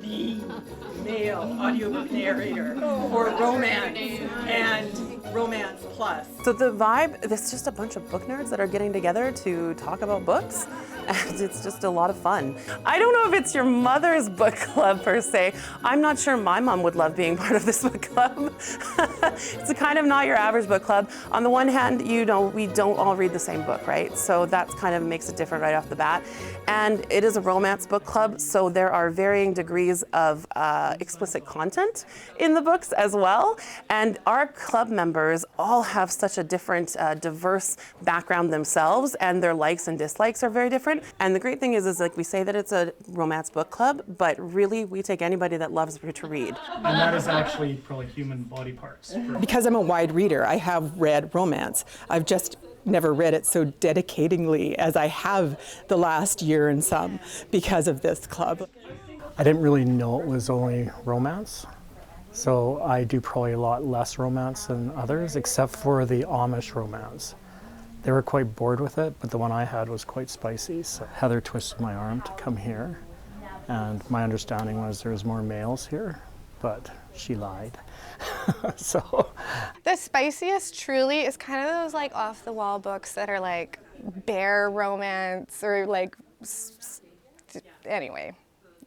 the male audiobook narrator for romance and romance plus. So the vibe, it's just a bunch of book nerds that are getting together to talk about books, and it's just a lot of fun. I don't know if it's your mother's book club per se. I'm not sure my mom would love being part of this book club. It's kind of not your average book club. On the one hand, you know, we don't all read the same book, right? So that's kind of makes it different right off the bat. And it is a romance book club, so there are varying degrees of explicit content in the books as well. And our club members all have such a different, diverse background themselves, and their likes and dislikes are very different. And the great thing is like we say that it's a romance book club, but really we take anybody that loves to read. And that is actually probably human body parts. Because I'm a wide reader, I have read romance. I've just never read it so dedicatingly as I have the last year and some because of this club. I didn't really know it was only romance, so I do probably a lot less romance than others, except for the Amish romance. They were quite bored with it, but the one I had was quite spicy. So Heather twisted my arm to come here, and my understanding was there's more males here, but she lied. So the spiciest truly is kind of those like off the wall books that are like bear romance or like, anyway,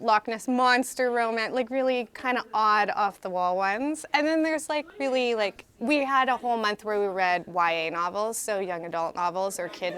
Loch Ness Monster romance, like really kind of odd off the wall ones. And then there's like really like, we had a whole month where we read YA novels, so young adult novels or kid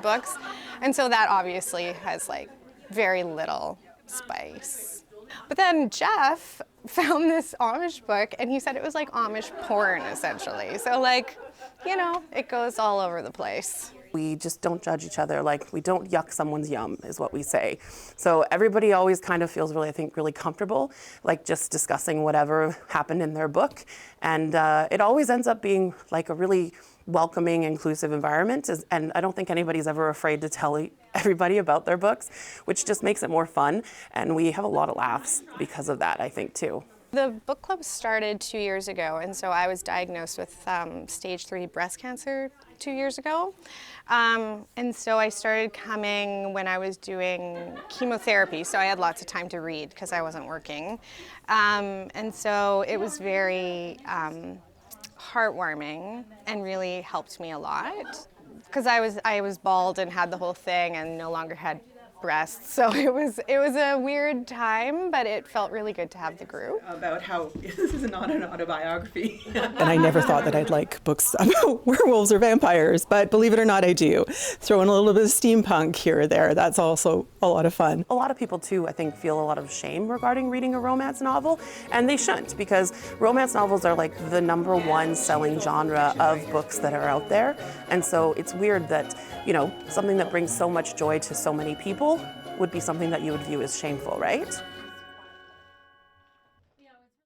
books. And so that obviously has like very little spice. But then Jeff found this Amish book and he said it was like Amish porn essentially. So like, you know, it goes all over the place. We just don't judge each other, like we don't yuck someone's yum is what we say. So everybody always kind of feels really, I think, really comfortable, like just discussing whatever happened in their book. And it always ends up being like a really welcoming, inclusive environment. And I don't think anybody's ever afraid to tell everybody about their books, which just makes it more fun. And we have a lot of laughs because of that, I think, too. The book club started 2 years ago, and so I was diagnosed with stage 3 breast cancer 2 years ago. And so I started coming when I was doing chemotherapy, so I had lots of time to read because I wasn't working. And so it was very heartwarming and really helped me a lot because I was bald and had the whole thing and no longer had breasts. So it was a weird time, but it felt really good to have the group. About how this is not an autobiography. And I never thought that I'd like books about werewolves or vampires, but believe it or not, I do. Throw in a little bit of steampunk here or there. That's also a lot of fun. A lot of people too, I think, feel a lot of shame regarding reading a romance novel, and they shouldn't, because romance novels are like the #1 selling genre of books that are out there. And so it's weird that, you know, something that brings so much joy to so many people would be something that you would view as shameful, right?